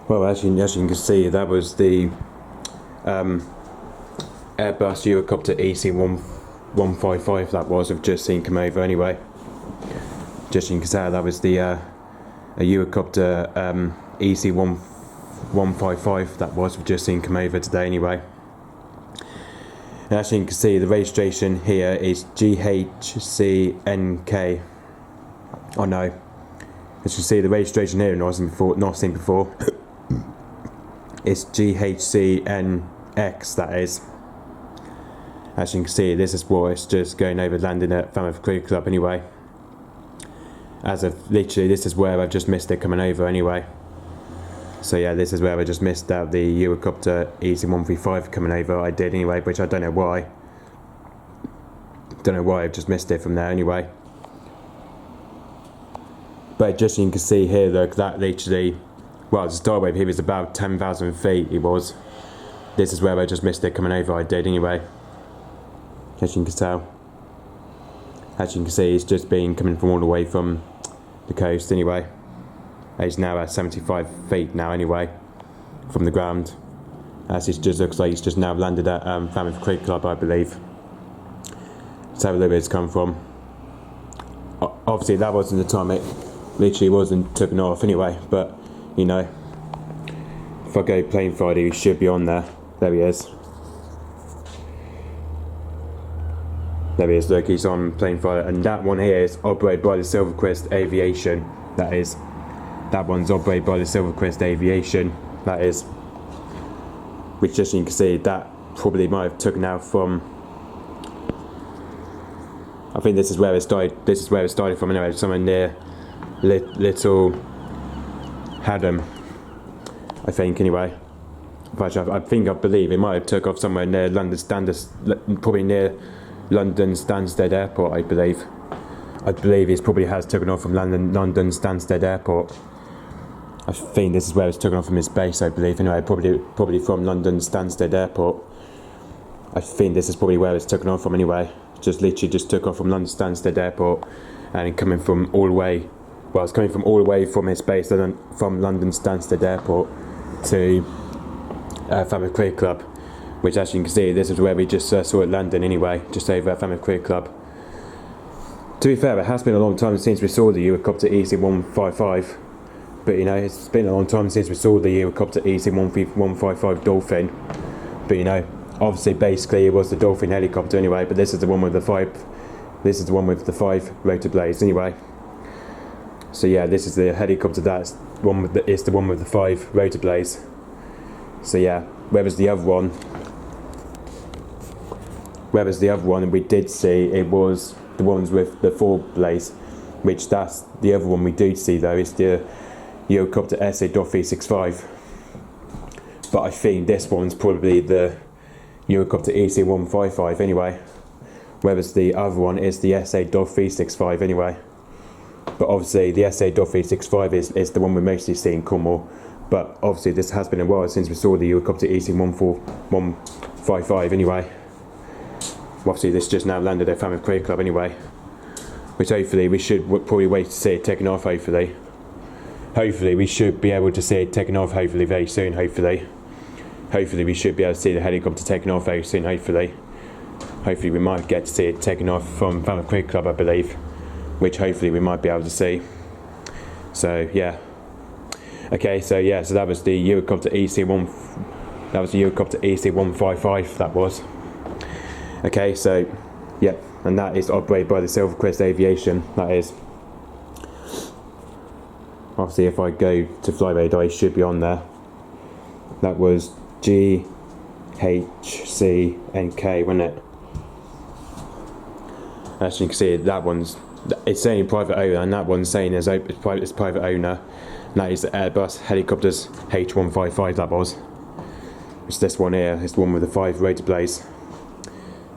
Well, as you can see, that was the Airbus Eurocopter EC155 that was. I've just seen come over anyway. Just you can see that was the a Eurocopter EC155 that was. We've just seen come over today anyway. And as you can see, the registration here is G-HCNX. Oh no, as you can see, the registration here not seen before. It's G-HCNX, that is. As you can see, this is what it's just going over, landing at Falmouth Cricket Club anyway. As of literally, this is where I've just missed it coming over anyway. So yeah, this is where I just missed out the Eurocopter EC155 coming over. I did anyway, which I don't know why. Don't know why I've just missed it from there anyway. But just you can see here, look, that literally, well, the star wave here is about 10,000 feet, it was. This is where I just missed it coming over, I did anyway. As you can tell. As you can see, it's just been coming from all the way from the coast anyway. It's now at 75 feet now anyway, from the ground. As it just looks like it's just now landed at Falmouth Cricket Club, I believe. Let's have a look where it's come from. Obviously that wasn't the time it literally wasn't taken off anyway, but you know, if I go plane Friday, he should be on there. There he is. There he is, look, he's on plane Friday, and that one here is operated by the Slivercrest Aviation, that is. That one's operated by the Slivercrest Aviation, that is. Which just you can see, that probably might have taken out from, I think this is where it started, from anyway, somewhere near Little Haddam, I think anyway. But I believe it might have took off somewhere near London probably near London Stansted Airport, I believe. I believe it probably has taken off from London Stansted Airport. I think this is where it's taken off from his base, I believe. Anyway, probably from London Stansted Airport. I think this is probably where it's taken off from anyway. Just literally just took off from London Stansted Airport, and coming from all the way. Well, it's coming from all the way from his base, from London Stansted Airport to Falmouth Cricket Club. Which, as you can see, this is where we just saw it landing anyway, just over at Falmouth Cricket Club. To be fair, it has been a long time since we saw the Eurocopter EC155. But you know, it's been a long time since we saw the Eurocopter EC155 Dolphin. But you know, obviously, basically, it was the Dolphin helicopter anyway. But this is the one with the five. This is the one with the 5 rotor blades anyway. So yeah, this is the helicopter. It's the one with the 5 rotor blades. So yeah, whereas the other one, we did see, it was the ones with the 4 blades. Which that's the other one we do see though, is the Eurocopter SA.365. But I think this one's probably the Eurocopter EC155 anyway. Whereas the other one is the SA.365 anyway. But obviously the SA.365 is the one we're mostly seeing Cornwall. But obviously this has been a while since we saw the Eurocopter EC155 anyway. Obviously this just now landed at Falmouth Cricket Club anyway. Which hopefully we should probably wait to see it taken off, hopefully. Hopefully we should be able to see it taken off, hopefully very soon, hopefully. Hopefully we should be able to see the helicopter taken off very soon, hopefully. Hopefully we might get to see it taken off from Falmouth Cricket Club, I believe. Which hopefully we might be able to see. So yeah. Okay, so yeah, so that was the Eurocopter EC155, that was. Okay, so yeah, and that is operated by the Slivercrest Aviation, that is. Obviously if I go to Flyradar, it should be on there. That was G-HCNX, wasn't it? As you can see, that one's, it's saying private owner, and that one's saying it's private owner. And that is the Airbus helicopters H155, that was. It's this one here, it's the one with the 5 rotor blades.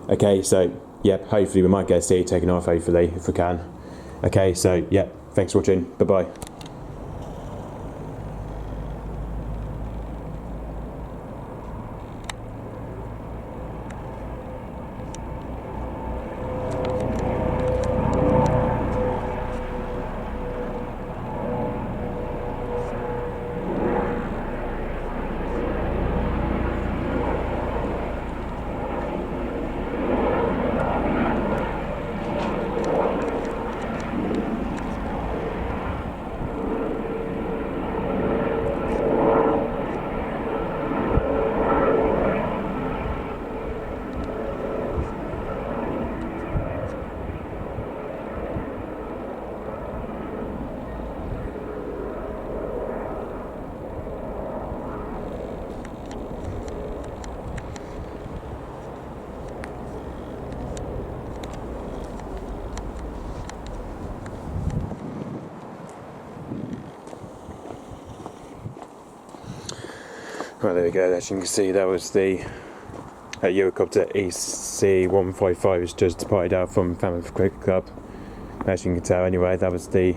Okay, so yep, hopefully we might get to see it taken off, hopefully, if we can. Okay, so yep, thanks for watching, bye bye. Well, there we go. As you can see, that was the Eurocopter EC155 has just departed out from Falmouth Cricket Club. As you can tell, anyway, that was the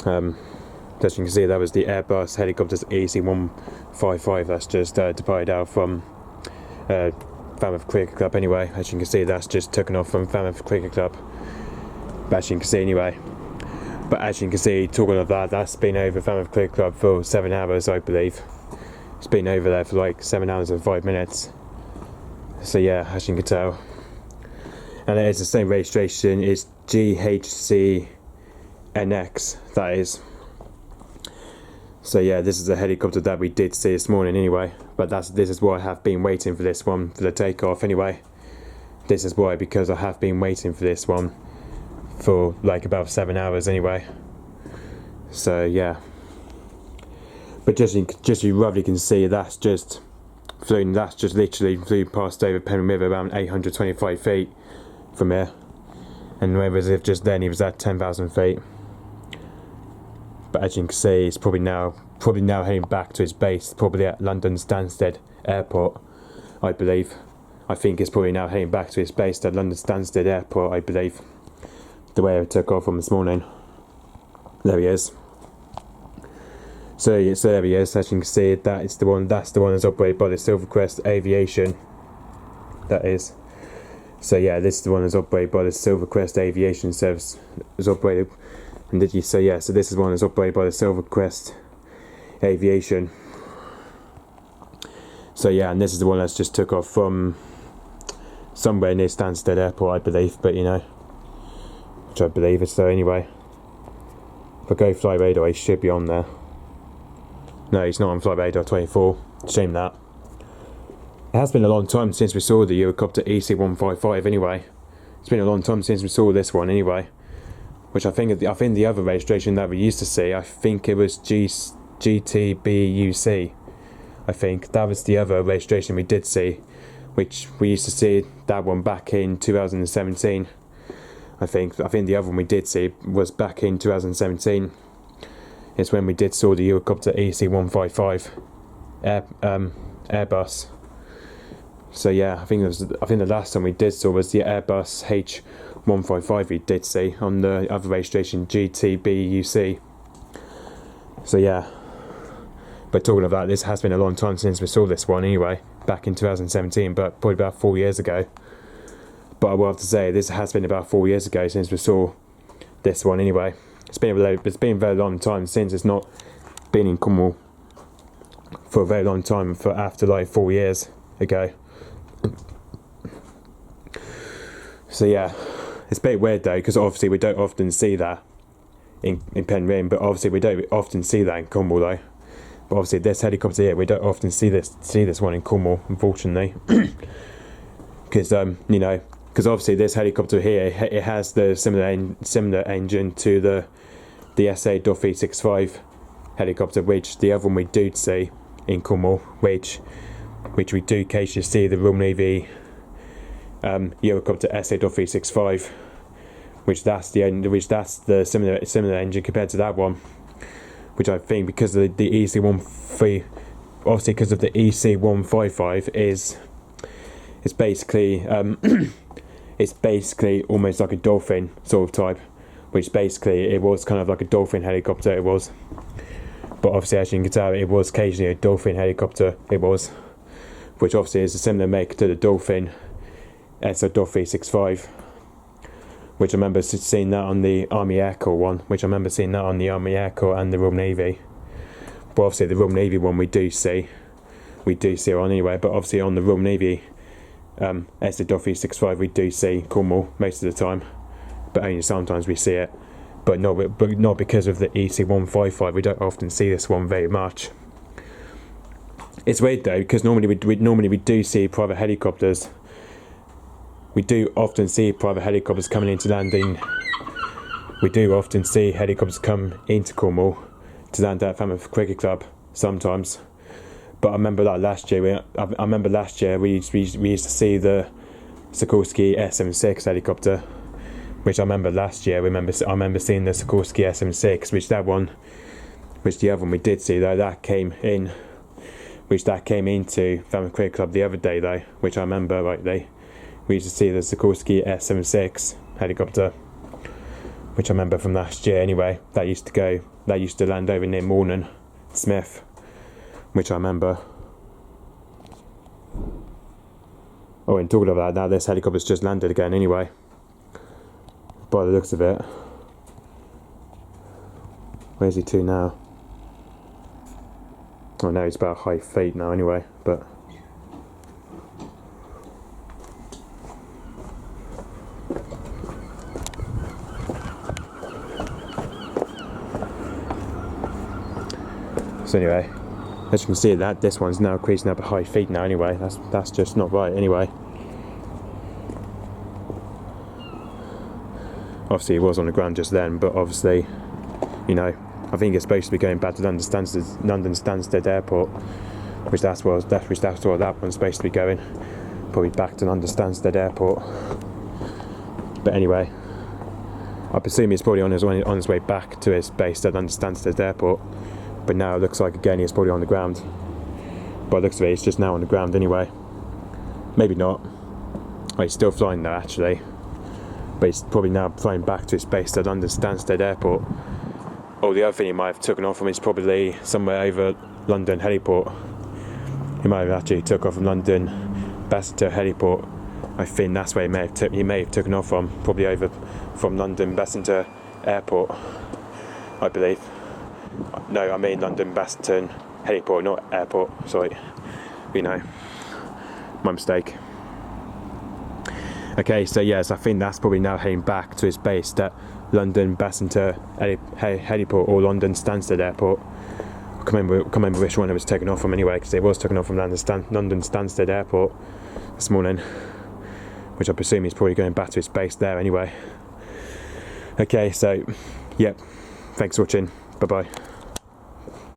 as you can see, that was the Airbus helicopters EC155 that's just departed out from Falmouth Cricket Club. Anyway, as you can see, that's just taken off from Falmouth Cricket Club. But as you can see, anyway. But as you can see, talking of that, that's been over Falmouth Cricket Club for 7 hours, I believe. It's been over there for like 7 hours and 5 minutes. So yeah, as you can tell. And it is the same registration, it's G-HCNX, that is. So yeah, this is a helicopter that we did see this morning anyway. But this is why I have been waiting for this one, for the takeoff anyway. This is why, because I have been waiting for this one for like about 7 hours anyway. So yeah. But just you roughly can see, that's just literally flew past over Penryn River around 825 feet from here. And whereas if just then he was at 10,000 feet. But as you can see, he's probably now heading back to his base, probably at London Stansted Airport, I believe. I think he's probably now heading back to his base at London Stansted Airport, I believe. The way I took off from this morning. There he is. So there he is. As you can see, that's the one that's operated by the Slivercrest Aviation. That is. So yeah, this is the one that's operated by the Slivercrest Aviation service. Is operated. And did you say yeah? So this is one that's operated by the Slivercrest Aviation. So yeah, and this is the one that's just took off from somewhere near Stansted Airport, I believe. But you know, which I believe is so anyway. If I go fly radar, he should be on there. No, he's not on flight radar 24. Shame that. It has been a long time since we saw the Eurocopter EC155 anyway. It's been a long time since we saw this one anyway. Which I think the other registration that we used to see, I think it was GTBUC. I think that was the other registration we did see, which we used to see that one back in 2017. I think the other one we did see was back in 2017. It's when we did saw the Eurocopter EC155 Airbus. So yeah, I think the last time we did saw was the Airbus H155 we did see on the other registration GTBUC. So yeah. But talking of that, this has been a long time since we saw this one anyway, back in 2017, but probably about 4 years ago. But I will have to say, this has been about 4 years ago since we saw this one anyway. It's been a very long time since it's not been in Cornwall for a very long time, for after like 4 years ago. So yeah, it's a bit weird though, because obviously we don't often see that in Penryn, but obviously we don't often see that in Cornwall though. But obviously this helicopter here, we don't often see this one in Cornwall, unfortunately, because you know. Because obviously this helicopter here, it has the similar engine to the SA-365 helicopter, which the other one we do see in Cornwall, which we do occasionally see the Royal Navy Eurocopter SA-365, which that's the similar engine compared to that one, which I think because of the EC155, obviously because of the EC155 it's basically it's basically almost like a Dolphin sort of type, which basically it was kind of like a Dolphin helicopter, it was. But obviously, as you can tell, it was occasionally a Dolphin helicopter, it was. Which obviously is a similar make to the Dolphin SA-365. Which I remember seeing that on the Army Air Corps one, which I remember seeing that on the Army Air Corps and the Royal Navy. But obviously the Royal Navy one we do see on anyway, but obviously on the Royal Navy SA-365 we do see Cornwall most of the time, but only sometimes we see it, but not because of the EC155. We don't often see this one very much. It's weird though, because normally we do see private helicopters. We do often see private helicopters coming into landing. We do often see helicopters come into Cornwall to land at Falmouth Cricket Club sometimes. But I remember that last year. We used to see the Sikorsky S-76 helicopter, which I remember last year. I remember seeing the Sikorsky S-76, which the other one we did see though, that came in which that came into Family Cricket Club the other day though, which I remember rightly. We used to see the Sikorsky S-76 helicopter, which I remember from last year anyway. That used to land over near Mornan Smith, which I remember. Oh, and talking about that, this helicopter's just landed again anyway, by the looks of it. Where's he to now? Oh no, he's about high feet now anyway, but so anyway, as you can see, that this one's now creasing up at high feet now anyway. That's just not right anyway. Obviously it was on the ground just then, but obviously, you know, I think it's supposed to be going back to London Stansted Airport, which that's where that one's supposed to be going, probably back to London Stansted Airport. But anyway, I presume he's probably on his way back to his base at London Stansted Airport. But now it looks like again he's probably on the ground. By the looks of it, he's just now on the ground anyway. Maybe not. Oh, he's still flying though actually. But he's probably now flying back to his base at London Stansted Airport. Or the other thing he might have taken off from is probably somewhere over London Heliport. He might have actually took off from London Bassington Heliport. I think that's where he may have taken off from, probably over from London Bassington Airport, I believe. No, I mean London Bassington Heliport, not airport, sorry. You know, my mistake. Okay, so yes, I think that's probably now heading back to his base at London Bassington Heliport or London Stansted Airport. I can't remember which one it was taken off from anyway, because it was taken off from London Stansted Airport this morning, which I presume he's probably going back to his base there anyway. Okay, so, yep, thanks for watching, bye bye.